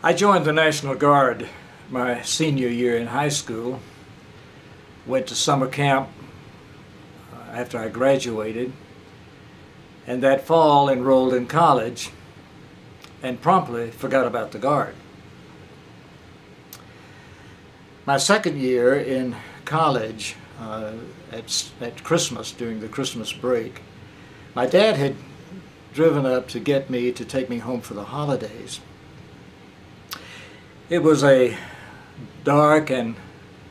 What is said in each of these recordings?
I joined the National Guard my senior year in high school, went to summer camp after I graduated, and that fall enrolled in college and promptly forgot about the Guard. My second year in college, at Christmas, during the Christmas break, my dad had driven up to get me to take me home for the holidays. It was a dark and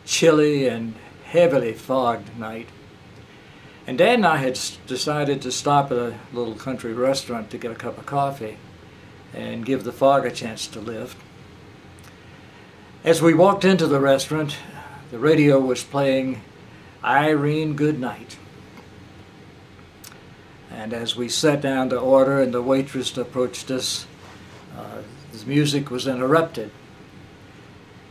chilly and heavily fogged night, and Dad and I had decided to stop at a little country restaurant to get a cup of coffee and give the fog a chance to lift. As we walked into the restaurant, the radio was playing Irene Goodnight. And as we sat down to order and the waitress approached us, the music was interrupted.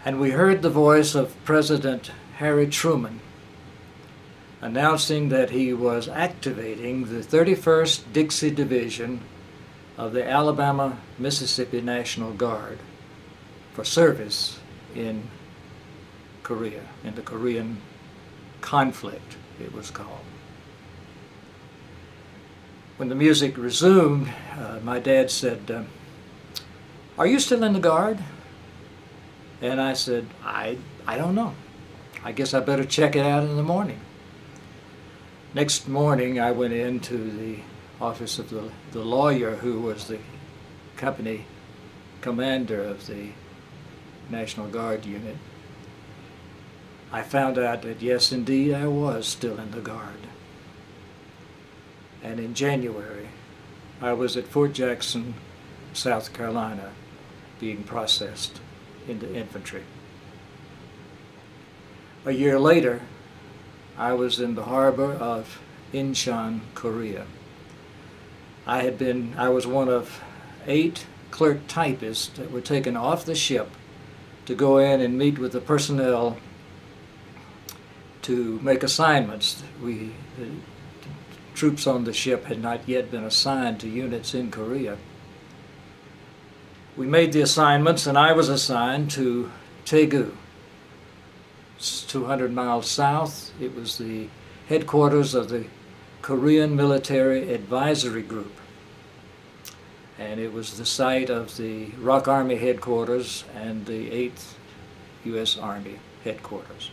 And we heard the voice of President Harry Truman announcing that he was activating the 31st Dixie Division of the Alabama-Mississippi National Guard for service in Korea, in the Korean conflict, it was called. When the music resumed, my dad said, "Are you still in the Guard?" And I said, I don't know. I guess I better check it out in the morning. Next morning, I went into the office of the lawyer who was the company commander of the National Guard unit. I found out that yes, indeed, I was still in the Guard. And in January, I was at Fort Jackson, South Carolina, being processed into infantry. A year later, I was in the harbor of Incheon, Korea. I was one of 8 clerk typists that were taken off the ship to go in and meet with the personnel to make assignments. The troops on the ship had not yet been assigned to units in Korea. We made the assignments, and I was assigned to Daegu. It's 200 miles south. It was the headquarters of the Korean Military Advisory Group. And it was the site of the Rock Army headquarters and the 8th U.S. Army headquarters.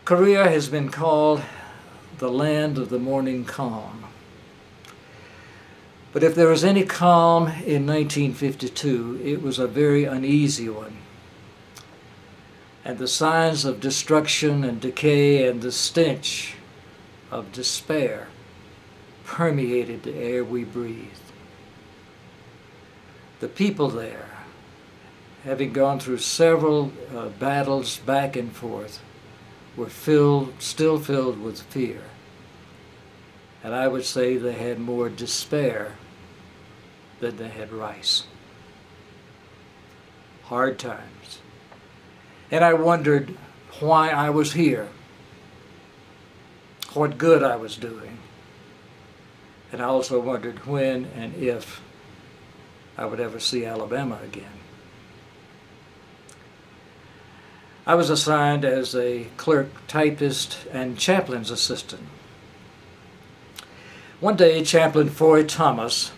Korea has been called the land of the morning calm. But if there was any calm in 1952, it was a very uneasy one. And the signs of destruction and decay and the stench of despair permeated the air we breathed. The people there, having gone through several battles back and forth, were still filled with fear. And I would say they had more despair than they had rice. Hard times. And I wondered why I was here, what good I was doing. And I also wondered when and if I would ever see Alabama again. I was assigned as a clerk typist and chaplain's assistant. One day, Chaplain Foy Thomas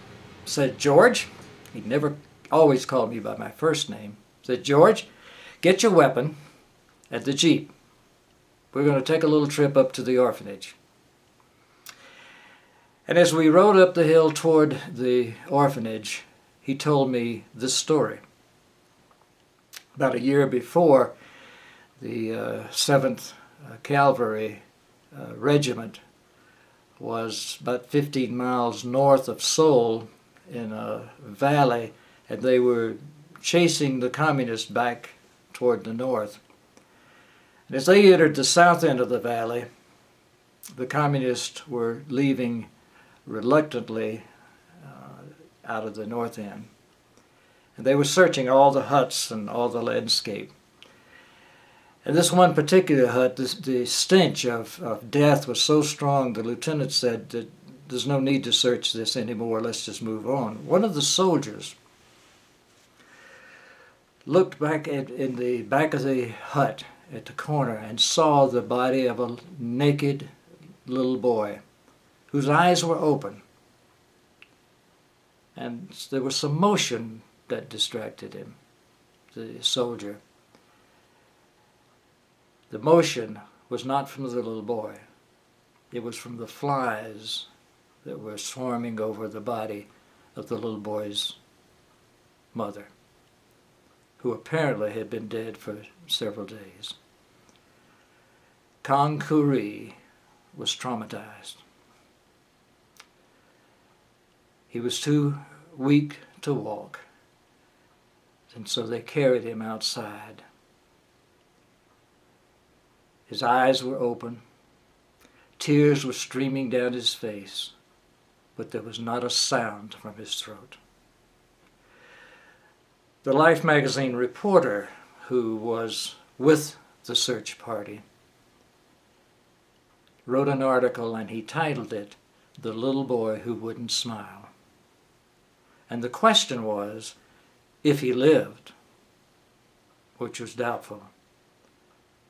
said, "George," he never always called me by my first name, said, "George, get your weapon at the Jeep. We're going to take a little trip up to the orphanage." And as we rode up the hill toward the orphanage, he told me this story. About a year before, the 7th Cavalry Regiment was about 15 miles north of Seoul in a valley, and they were chasing the communists back toward the north. And as they entered the south end of the valley, the communists were leaving reluctantly out of the north end. And they were searching all the huts and all the landscape. And this one particular hut, the stench of death was so strong, the lieutenant said that there's no need to search this anymore, let's just move on. One of the soldiers looked back in the back of the hut at the corner and saw the body of a naked little boy whose eyes were open. And there was some motion that distracted him, the soldier. The motion was not from the little boy. It was from the flies that were swarming over the body of the little boy's mother, who apparently had been dead for several days. Kang Koo Ri was traumatized. He was too weak to walk, and so they carried him outside. His eyes were open, tears were streaming down his face, but there was not a sound from his throat. The Life magazine reporter who was with the search party wrote an article, and he titled it, "The Little Boy Who Wouldn't Smile." And the question was, if he lived, which was doubtful,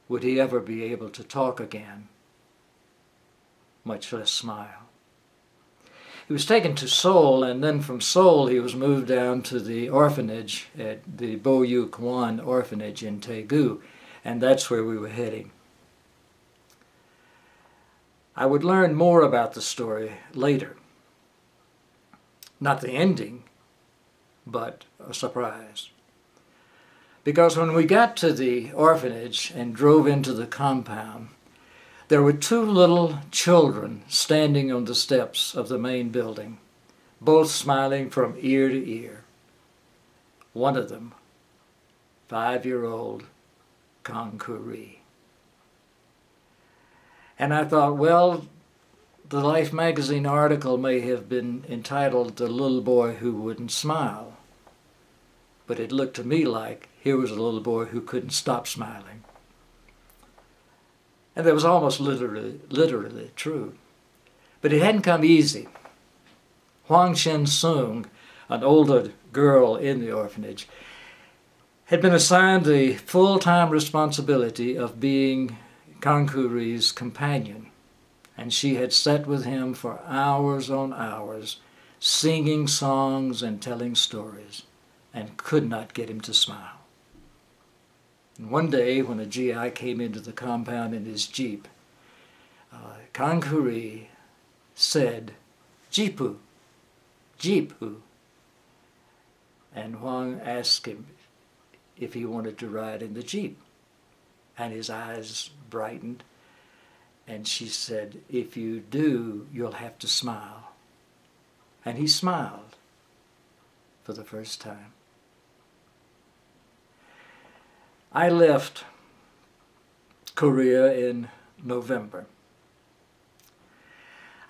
would he ever be able to talk again, much less smile? He was taken to Seoul, and then from Seoul he was moved down to the orphanage at the Bo-Yu Kwan orphanage in Daegu, and that's where we were heading. I would learn more about the story later. Not the ending, but a surprise. Because when we got to the orphanage and drove into the compound, there were two little children standing on the steps of the main building, both smiling from ear to ear. One of them, 5-year-old Kang Koo Ri. And I thought, well, the Life magazine article may have been entitled "The Little Boy Who Wouldn't Smile," but it looked to me like here was a little boy who couldn't stop smiling. And that was almost literally true. But it hadn't come easy. Hwang Shin-sung, an older girl in the orphanage, had been assigned the full-time responsibility of being Kang Koo Ri's companion. And she had sat with him for hours on hours, singing songs and telling stories, and could not get him to smile. And one day, when a GI came into the compound in his jeep, Kang Koo Ri said, "Jeepu, Jeepu." And Hwang asked him if he wanted to ride in the jeep. And his eyes brightened, and she said, "If you do, you'll have to smile." And he smiled for the first time. I left Korea in November.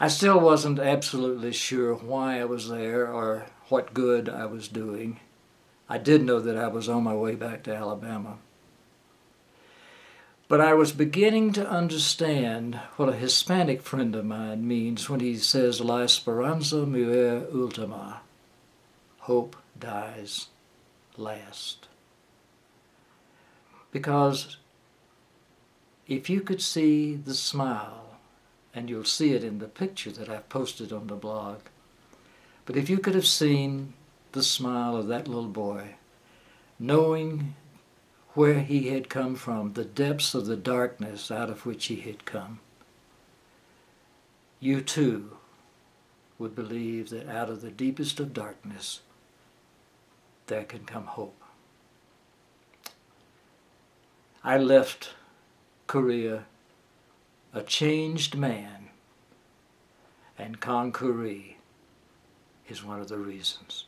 I still wasn't absolutely sure why I was there or what good I was doing. I did know that I was on my way back to Alabama. But I was beginning to understand what a Hispanic friend of mine means when he says, "La esperanza muere ultima," hope dies last. Because if you could see the smile, and you'll see it in the picture that I've posted on the blog, but if you could have seen the smile of that little boy, knowing where he had come from, the depths of the darkness out of which he had come, you too would believe that out of the deepest of darkness there can come hope. I left Korea a changed man, and Kang Koo Ri is one of the reasons.